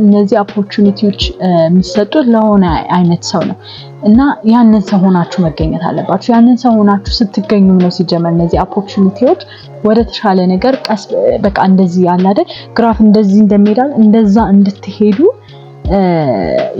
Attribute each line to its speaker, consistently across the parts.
Speaker 1: እነዚህ ኦፖርቹኒቲዎች የሚሰጡት ለሆነ አይነት ሰው ነው እና ያንን ሰው ሆናችሁ መገኘት አለባችሁ። ያንን ሰው ሆናችሁ ስትገኙ ነው ሲጀመር እነዚህ ኦፖርቹኒቲዎች ወደ ተሻለ ነገር በቃ እንደዚህ ያለ አይደል ግራፍ እንደዚህ እንደሚሄዳል እንደዛ እንድትሄዱ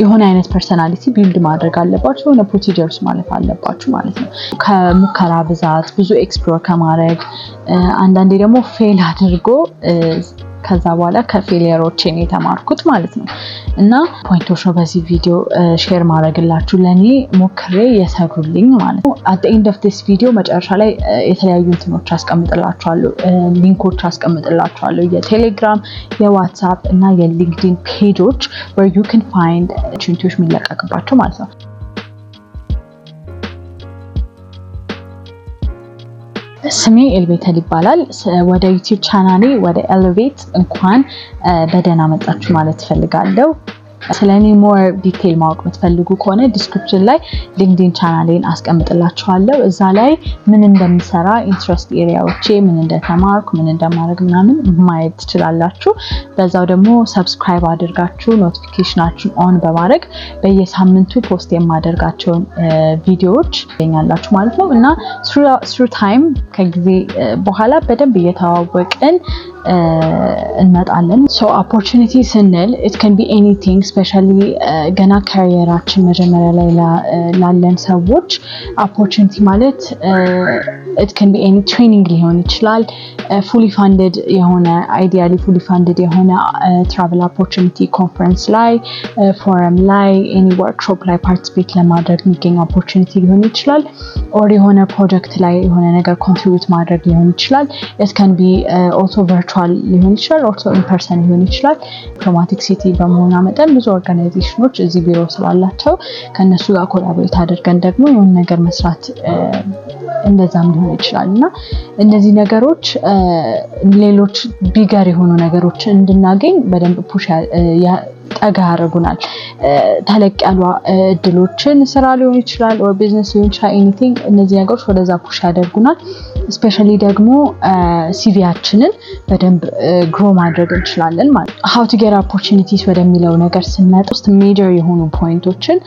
Speaker 1: የሆነ አይነት ፐርሰናሊቲ ቢልድ ማድረግ አለባችሁ። የሆነ ፕሮሲጀርስ ማለፍ አለባችሁ ማለት ነው። ከሙከራ ብዛት ብዙ ኤክስፕሎር ከማድረግ አንዳንዴ ደግሞ ፌል አድርጎ ከዛ በኋላ ከፌሊየሮቼ ነው የተማርኩት ማለት ነው። እና ፖይንቶች ነው በዚህ ቪዲዮ ሼር ማድረግላችሁ ለኔ ሞክሬ የሰሩልኝ ማለት ነው። at the end of this video መጨረሻ ላይ የተለያዩ እንትኖች አስቀምጥላችኋለሁ፣ ሊንኮች አስቀምጥላችኋለሁ፣ የቴሌግራም፣ የዋትስአፕ እና የሊንክድኢን ፔጆች where you can find opportunities የሚለቀቅባቸው ማለት ነው። ስሜ ኤልቤተል ይባላል። ወደ ዩቲዩብ ቻናሌ ወደ ኤሌቬት እንኳን በደህና መጣችሁ ማለት ፈልጋለሁ። ስለኔ ሞር ዲቴል ማወቅ የምትፈልጉ ከሆነ ዲስክሪፕሽን ላይ ሊንክድኢን ቻናሌን አስቀምጥላችኋለሁ። እዛ ላይ ምን እንደምሰራ ኢንትረስት ኤሪያዎቼ ምን እንደተማርኩ ምን እንደማድረግ ምናምን ማየት ትችላላችሁ። በዛው ደግሞ ሰብስክራይብ አድርጋችሁ ኖቲፊኬሽናችሁን ኦን በማድረግ በየሳምንቱ ፖስት የማደርጋቸውን ቪዲዮዎች ያገኛላችሁ ማለት ነው። እና through time ከጊዜ በኋላ በደንብ እየተዋወቅን እንመጣለን። ሶ ኦፖርቹኒቲ ስንል it can be anything, especially ገና ካሪየራችን መጀመሪያ ላይ ላለን ሰዎች ኦፖርቹኒቲ ማለት it can be any training ሊሆን ይችላል፣ fully funded የሆነ ideally fully funded የሆነ travel opportunity conference ላይ forum ላይ any workshop ላይ participate ለማድረግ የሚገኝ opportunity ሊሆን ይችላል፣ or የሆነ ፕሮጀክት ላይ የሆነ ነገር contribute ማድረግ ሊሆን ይችላል። it can be also virtual ሊሆን ይችላል also in person ሊሆን ይችላል። ዲፕሎማቲክ ሲቲ በመሆኗ መጠን ብዙ ኦርጋናይዜሽኖች እዚህ ቢሮ ስላላቸው ከነሱ ጋር ኮላቦሬት አድርገን ደግሞ የሆነ ነገር መስራት እንደዛም ሊሆን ይችላል። እና እነዚህ ነገሮች ሌሎች ቢገር የሆኑ ነገሮች እንድናገኝ በደንብ ፑሽ ጠጋ ያደርጉናል። ተለቅ ያሉ እድሎችን ስራ ሊሆን ይችላል or business ሊሆን ይችላል anything እነዚህ ነገሮች ወደዛ ፑሽ ያደርጉናል። especially ደግሞ ሲቪያችንን በደንብ ግሮ ማድረግ እንችላለን ማለት ነው። how to get opportunities ወደሚለው ነገር ስንመጣ ውስጥ ሜጀር የሆኑ ፖይንቶችን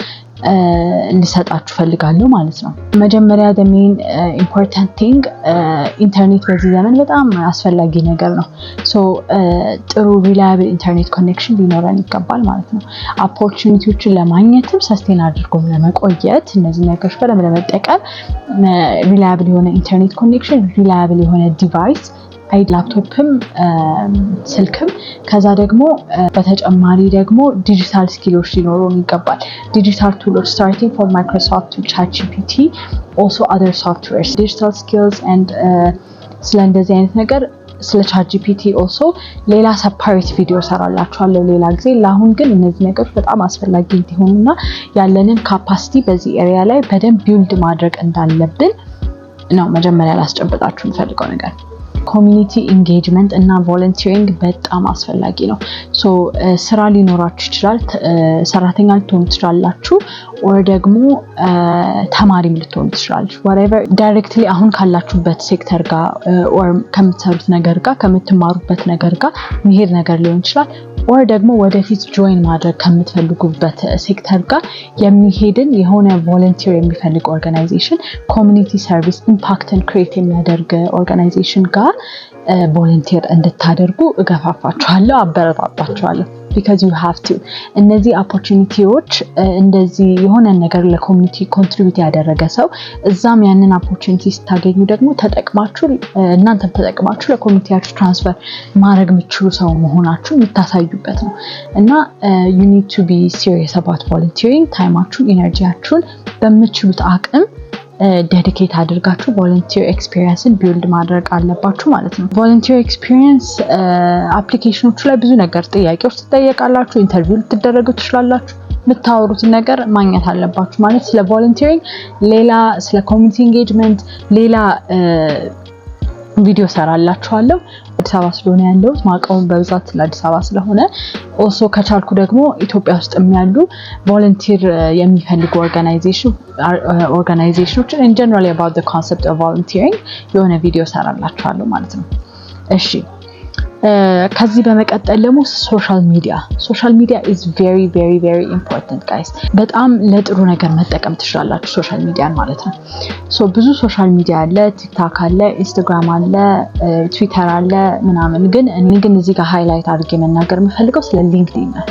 Speaker 1: ልሰጣችሁ ፈልጋለሁ ማለት ነው። መጀመሪያ the main important thing ኢንተርኔት በዚህ ዘመን በጣም አስፈላጊ ነገር ነው። so ጥሩ reliable ኢንተርኔት ኮኔክሽን ሊኖረን ይገባል ማለት ነው። ኦፖርቹኒቲዎችን ለማግኘትም ሰስቴን አድርጎ ለመቆየት እነዚህ ነገሮች በደንብ ለመጠቀም reliable የሆነ ኢንተርኔት ኮኔክሽን፣ reliable የሆነ ዲቫይስ ላፕቶፕም ስልክም ከዛ ደግሞ በተጨማሪ ደግሞ ዲጂታል ስኪሎች ሊኖሩን ይገባል። ዲጂታል ቱሎች starting from Microsoft to ChatGPT also other softwares digital skills and ስለ እንደዚህ አይነት ነገር ስለ ChatGPT also ሌላ ሰፓሬት ቪዲዮ ሰራላችኋለሁ ሌላ ጊዜ። ለአሁን ግን እነዚህ ነገሮች በጣም አስፈላጊ እንዲሆኑና ያለንን ካፓሲቲ በዚህ ኤሪያ ላይ በደንብ ቢልድ ማድረግ እንዳለብን ነው መጀመሪያ ላስጨብጣችሁ የምፈልገው ነገር። ኮሚኒቲ ኢንጌጅመንት እና ቮለንቲሪንግ በጣም አስፈላጊ ነው። ሶ ስራ ሊኖራችሁ ይችላል፣ ሰራተኛ ልትሆኑ ትችላላችሁ or ደግሞ ተማሪም ልትሆኑ ትችላላችሁ። whatever directly አሁን ካላችሁበት ሴክተር ጋር or ከምትሰሩት ነገር ጋር ከምትማሩበት ነገር ጋር መሄድ ነገር ሊሆን ይችላል or ደግሞ ወደፊት ጆይን ማድረግ ከምትፈልጉበት ሴክተር ጋር የሚሄድን የሆነ ቮለንቲር የሚፈልግ ኦርጋናይዜሽን ኮሚኒቲ ሰርቪስ ኢምፓክትን ክሬት የሚያደርግ ኦርጋናይዜሽን ጋር ቮለንቲር እንድታደርጉ እገፋፋችኋለሁ፣ አበረታታችኋለሁ because you have to። እነዚህ ኦፖርቹኒቲዎች እንደዚህ የሆነ ነገር ለኮሚኒቲ ኮንትሪቢዩት ያደረገ ሰው እዛም ያንን ኦፖርቹኒቲ ስታገኙ ደግሞ ተጠቅማችሁ እናንተም ተጠቅማችሁ ለኮሚኒቲያችሁ ትራንስፈር ማድረግ የምትችሉ ሰው መሆናችሁ የምታሳዩበት ነው። እና you need to be serious about volunteering። ታይማችሁን ኢነርጂያችሁን በምትችሉት አቅም ዴዲኬት አድርጋችሁ ቮለንቲር ኤክስፒሪየንስን ቢልድ ማድረግ አለባችሁ ማለት ነው። ቮለንቲር ኤክስፒሪየንስ አፕሊኬሽኖቹ ላይ ብዙ ነገር ጥያቄዎች ትጠየቃላችሁ፣ ኢንተርቪው ልትደረጉ ትችላላችሁ። የምታወሩትን ነገር ማግኘት አለባችሁ ማለት ስለ ቮለንቲሪንግ ሌላ ስለ ኮሚኒቲ ኢንጌጅመንት ሌላ ቪዲዮ ሰራላችኋለሁ። አዲስ አበባ ስለሆነ ያለሁት ማቀው በብዛት ለአዲስ አበባ ስለሆነ ኦልሶ ከቻልኩ ደግሞ ኢትዮጵያ ውስጥ የሚያሉ ቮለንቲር የሚፈልጉ ኦርጋናይዜሽኖች in general about the concept of volunteering የሆነ ቪዲዮ ሰራላችኋለሁ ማለት ነው። እሺ ከዚህ በመቀጠል ደግሞ ሶሻል ሚዲያ is very very very important guys በጣም ለጥሩ ነገር መጠቀም ትችላላችሁ ሶሻል ሚዲያን ማለት ነው ሶ ብዙ ሶሻል ሚዲያ አለ ቲክቶክ አለ ኢንስታግራም አለ ትዊተር አለ ምናምን ግን እዚህ ጋር ሃይላይት አድርጌ መናገር የምፈልገው ስለ ሊንክድኢን ነው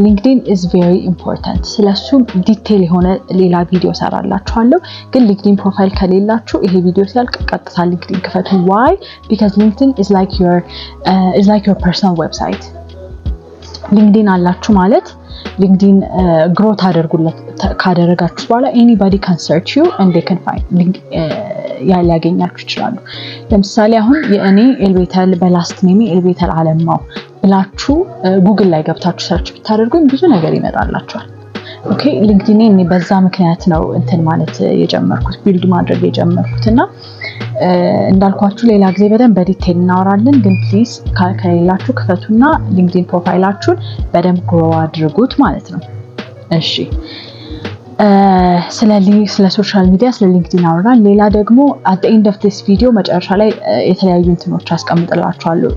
Speaker 1: LinkedIn is very important ስለሱ ዲቴል የሆነ ሌላ ቪዲዮ ሰራላችኋለሁ ግን LinkedIn ፕሮፋይል ከሌላችሁ ይሄ ቪዲዮ ሲያልቅ ቀጥታ LinkedIn ክፈቱ why because LinkedIn is like your personal website LinkedIn አላችሁ ማለት LinkedIn ግሮት ካደረጋችሁ በኋላ anybody can search you and they can find ያላገኛችሁ ይችላሉ ለምሳሌ አሁን የኔ ኤልቤተል በላስት ኔም ኤልቤተል አለማው ብላችሁ ጉግል ላይ ገብታችሁ ሰርች ብታደርጉኝ ብዙ ነገር ይመጣላችኋል ኦኬ ሊንክድኢን እኔ በዛ ምክንያት ነው እንትን ማለት የጀመርኩት ቢልድ ማድረግ የጀመርኩትና እንዳልኳችሁ ሌላ ጊዜ በደንብ በዲቴል እናወራለን ግን ፕሊዝ ከሌላችሁ ክፈቱና ሊንክድኢን ፕሮፋይላችሁን በደንብ ግሮ አድርጉት ማለት ነው እሺ ስለ ሶሻል ሚዲያ ስለ ሊንክድኢን አወራን ሌላ ደግሞ at the end of this video መጨረሻ ላይ የተለያዩ እንትኖች አስቀምጥላችኋለሁ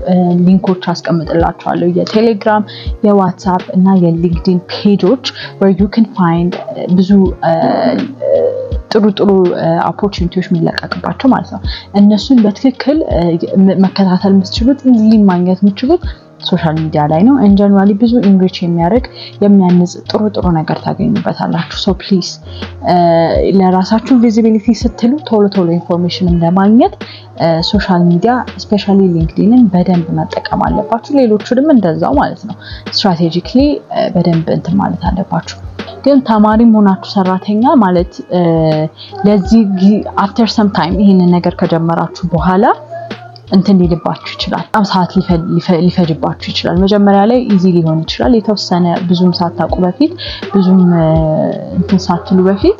Speaker 1: ሊንኮች አስቀምጥላችኋለሁ የቴሌግራም የዋትስአፕ እና የሊንክድኢን ፔጆች where you can find ብዙ ጥሩ ኦፖርቹኒቲዎች የሚለቀቅባቸው ማለት ነው እነሱን በትክክል መከታተል የምትችሉት ኢዚሊ ማግኘት የምትችሉት ሶሻል ሚዲያ ላይ ነው and generally ብዙ ኢንሪች የሚያንጽ ጥሩ ነገር ታገኙበታላችሁ so please ለራሳችሁ ቪዚቢሊቲ ስትሉ ቶሎ ኢንፎርሜሽን እንደማግኘት ሶሻል ሚዲያ especially LinkedIn በደንብ መጠቀም አለባችሁ ሌሎቹንም እንደዛው ማለት ነው ስትራቴጂካሊ በደንብ እንትን ማለት አለባችሁ ግን ተማሪም ሆናችሁ ሰራተኛ ማለት ለዚህ after some time ይሄንን ነገር ከጀመራችሁ በኋላ እንትን ሊልባችሁ ይችላል በጣም ሰዓት ሊፈጅባችሁ ይችላል መጀመሪያ ላይ ኢዚ ሊሆን ይችላል የተወሰነ ብዙም ሳታውቁ በፊት ብዙም እንትን ሳትሉ በፊት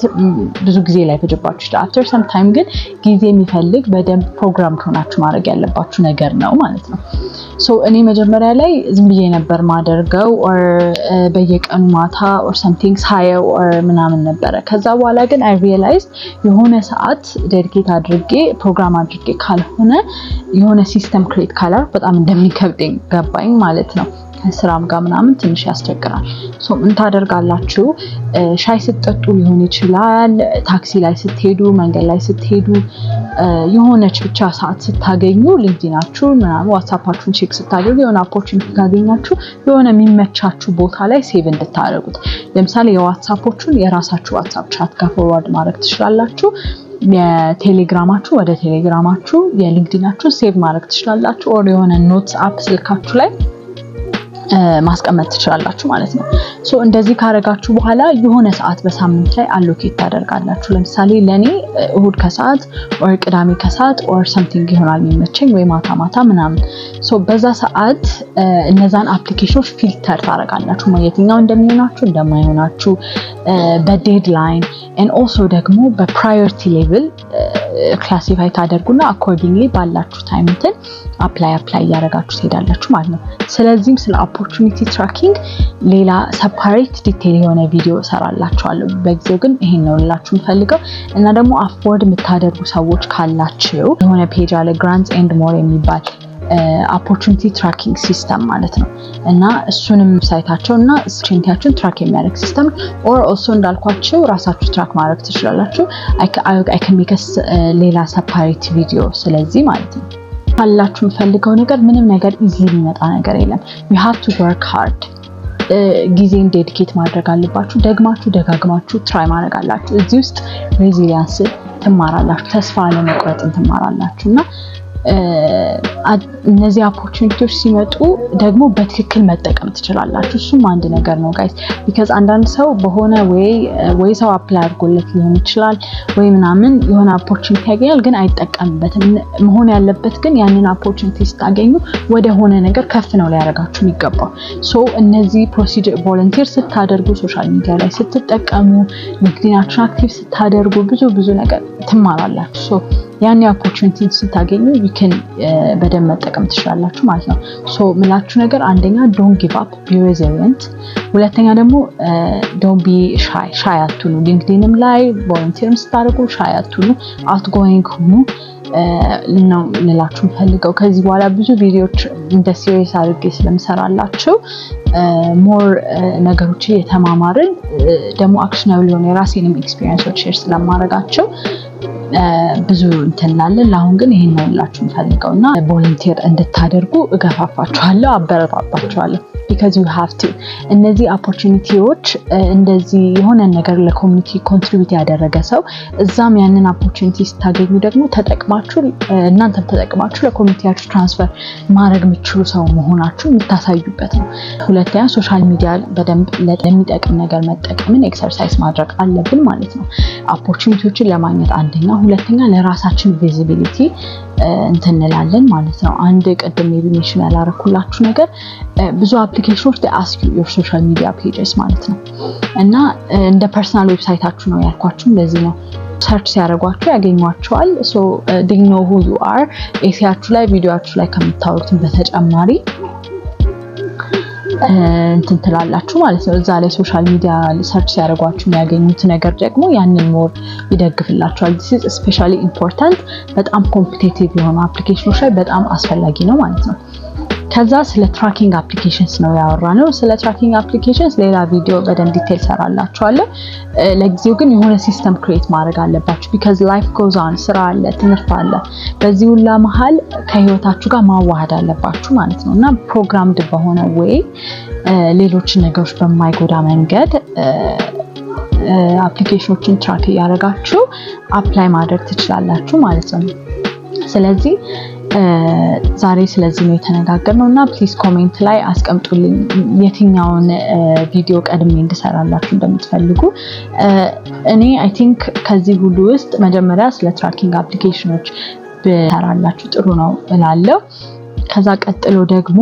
Speaker 1: ብዙ ጊዜ ላይ ፈጅባችሁ ይችላል after some time ግን ጊዜ የሚፈልግ በደንብ ፕሮግራም ሆናችሁ ማድረግ ያለባችሁ ነገር ነው ማለት ነው ሶ እኔ መጀመሪያ ላይ ዝም ብዬ ነበር ማደርገው or በየቀኑ ማታ or something ሳየው or ምናምን ነበር ከዛ በኋላ ግን I realized የሆነ ሰዓት ዴዲኬት አድርጌ ፕሮግራም አድርጌ ካልሆነ የሆነ ሲስተም ክሬት ካላር በጣም እንደሚከብደኝ ገባኝ ማለት ነው ስራም ጋር ምናምን ትንሽ ያስቸግራል ሶ ምን ታደርጋላችሁ ሻይ ስትጠጡ ሊሆን ይችላል ታክሲ ላይ ስትሄዱ መንገድ ላይ ስትሄዱ የሆነች ብቻ ሰዓት ስታገኙ ሊንክድኢናችሁ ምናምን ዋትስአፓችሁን ቼክ ስታደርጉ የሆነ ኦፖርቹኒቲ ካገኛችሁ የሆነ የሚመቻችሁ ቦታ ላይ ሴቭ እንድታደርጉት ለምሳሌ የዋትስአፖቹን የራሳችሁ ዋትስአፕ ቻት ጋር ፎርዋርድ ማድረግ ትችላላችሁ የቴሌግራማችሁ ወደ ቴሌግራማችሁ የሊንክድኢናችሁ ሴቭ ማድረግ ትችላላችሁ or የሆነ ኖትስ አፕ ስልካችሁ ላይ ማስቀመጥ ትችላላችሁ ማለት ነው ሶ እንደዚህ ካረጋችሁ በኋላ የሆነ ሰዓት በሳምንት ላይ አሎኬት ታደርጋላችሁ ለምሳሌ ለኔ እሁድ ከሰዓት or ቅዳሜ ከሰዓት or something ይሆናል የሚመቸኝ ወይ ማታ ምናምን ሶ በዛ ሰዓት እነዛን አፕሊኬሽኖች ፊልተር ታረጋላችሁ የትኛው እንደማይሆናችሁ በዴድላይን and also ደግሞ በፕራዮሪቲ ሌቭል ክላሲፋይ ታደርጉና accordingly ባላችሁ ታይም እንትን አፕላይ ያደርጋችሁ ትሄዳላችሁ ማለት ነው ስለዚህም ስለ ኦፖርቹኒቲ ትራኪንግ ሌላ ሰፓሬት ዲቴል የሆነ ቪዲዮ ሰራላችኋለሁ በጊዜው ግን ይሄን ነው ልላችሁ የምፈልገው እና ደግሞ አፎርድ የምታደርጉ ሰዎች ካላችሁ የሆነ ፔጅ አለ ግራንትስ ኤንድ ሞር የሚባል ኦፖርቹኒቲ ትራኪንግ ሲስተም ማለት ነው እና እሱንም ሳይታቸውና ኦፖርቹኒቲያችሁን ትራክ የሚያደርግ ሲስተም or also እንዳልኳችሁ ራሳችሁ ትራክ ማድረግ ትችላላችሁ I can make ሌላ ሰፓሬት ቪዲዮ ስለዚህ ማለት ነው ካላችሁ የምፈልገው ነገር ምንም ነገር ኢዚሊ የሚመጣ ነገር የለም you have to work hard ጊዜን ዴዲኬት ማድረግ አለባችሁ ደጋግማችሁ ትራይ ማድረግ አላችሁ እዚህ ውስጥ ሬዚሊያንስ ትማራላችሁ ተስፋ አለመቁረጥን ትማራላችሁና እነዚህ ኦፖርቹኒቲዎች ሲመጡ ደግሞ በትክክል መጠቀም ትችላላችሁ እሱም አንድ ነገር ነው ጋይስ because አንዳንድ ሰው በሆነ ወይ ሰው አፕላይ አድርጎለት ሊሆን ይችላል ወይ ምናምን የሆነ ኦፖርቹኒቲ ያገኛል ግን አይጠቀምበትም መሆን ያለበት ግን ያንን ኦፖርቹኒቲ ስታገኙ ወደ ሆነ ነገር ከፍ ነው ሊያረጋችሁ የሚገባው ሶ እነዚህ ፕሮሲጀር ቮለንቲር ስታደርጉ ሶሻል ሚዲያ ላይ ስትጠቀሙ ሊንክድኢናችሁን አክቲቭ ስታደርጉ ብዙ ነገር ትማራላችሁ ሶ ያን ኦፖርቹኒቲ ስታገኙ you can በደንብ መጠቀም ትችላላችሁ ማለት ነው ሶ ምላችሁ ነገር አንደኛ don't give up be resilient ሁለተኛ ደግሞ don't be shy አትሁኑ ሊንክድኢንም ላይ ቮለንቲርም ስታደርጉ shy አትሁኑ outgoing ሁኑ ነው ልላችሁ ፈልገው ከዚህ በኋላ ብዙ ቪዲዮዎች እንደ ሲሪየስ አድርጌ ስለምሰራላችሁ ሞር ነገሮች የተማማርን ደግሞ አክሽናብል የሆነ የራሴንም ኤክስፒሪየንሶች ሼር ስለማደርጋቸው ብዙ እንትናለን። አሁን ግን ይሄን ነው ልላችሁ ፈልገውና ቮለንቲር እንድታደርጉ እገፋፋችኋለሁ፣ አበረታታችኋለሁ። because you have to እነዚህ ኦፖርቹኒቲዎች እንደዚህ የሆነ ነገር ለኮሚኒቲ ኮንትሪቢዩት ያደረገ ሰው እዛም ያንን ኦፖርቹኒቲ ስታገኙ ደግሞ ተጠቅማችሁ እናንተም ተጠቅማችሁ ለኮሚኒቲያችሁ ትራንስፈር ማድረግ የምትችሉ ሰው መሆናችሁ የምታሳዩበት ነው። ሁለተኛ ሶሻል ሚዲያ በደንብ ለሚጠቅም ነገር መጠቀምን ኤክሰርሳይዝ ማድረግ አለብን ማለት ነው። ኦፖርቹኒቲዎችን ለማግኘት አንደኛ፣ ሁለተኛ ለራሳችን ቪዚቢሊቲ እንትንላለን ማለት ነው። አንድ ቀደም ሜንሽን ያላረኩላችሁ ነገር ብዙ አፕሊኬሽኖች ask you your social media pages ማለት ነው እና እንደ ፐርሰናል ዌብሳይታችሁ ነው ያልኳችሁ። ለዚህ ነው ሰርች ሲያደርጓችሁ ያገኟቸዋል። ሶ they know who you are ኤሲያችሁ ላይ ቪዲዮአችሁ ላይ ከምታወሩት በተጨማሪ እንትን ትላላችሁ ማለት ነው። እዛ ላይ ሶሻል ሚዲያ ሰርች ሲያደርጓችሁ የሚያገኙት ነገር ደግሞ ያንን ሞር ይደግፍላችኋል። this is especially important በጣም ኮምፒቲቲቭ የሆኑ አፕሊኬሽኖች ላይ በጣም አስፈላጊ ነው ማለት ነው። ከዛ ስለ ትራኪንግ አፕሊኬሽንስ ነው ያወራነው። ስለ ትራኪንግ አፕሊኬሽንስ ሌላ ቪዲዮ በደንብ ዲቴል ሰራላችኋለሁ። ለጊዜው ግን የሆነ ሲስተም ክሬት ማድረግ አለባችሁ because life goes on፣ ስራ አለ፣ ትምህርት አለ። በዚህ ሁላ መሃል ከህይወታችሁ ጋር ማዋሃድ አለባችሁ ማለት ነው እና ፕሮግራምድ በሆነ ወይ ሌሎች ነገሮች በማይጎዳ መንገድ አፕሊኬሽኖችን ትራክ ያደርጋችሁ አፕላይ ማድረግ ትችላላችሁ ማለት ነው። ስለዚህ ዛሬ ስለዚህ ነው የተነጋገርነው እና ፕሊዝ ኮሜንት ላይ አስቀምጡልኝ የትኛውን ቪዲዮ ቀድሜ እንድሰራላችሁ እንደምትፈልጉ። እኔ አይ ቲንክ ከዚህ ሁሉ ውስጥ መጀመሪያ ስለ ትራኪንግ አፕሊኬሽኖች ብሰራላችሁ ጥሩ ነው እላለሁ። ከዛ ቀጥሎ ደግሞ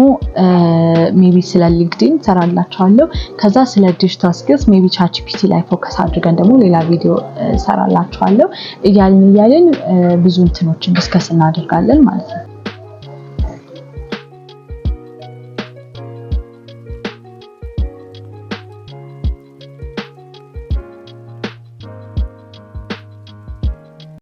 Speaker 1: ሜቢ ስለ ሊንክድኢን ሰራላችኋለሁ። ከዛ ስለ ዲጂታል ስኪልስ ሜቢ ቻትጂፒቲ ላይ ፎከስ አድርገን ደግሞ ሌላ ቪዲዮ ሰራላችኋለሁ። እያልን ብዙ እንትኖችን ዲስከስ እናደርጋለን ማለት ነው።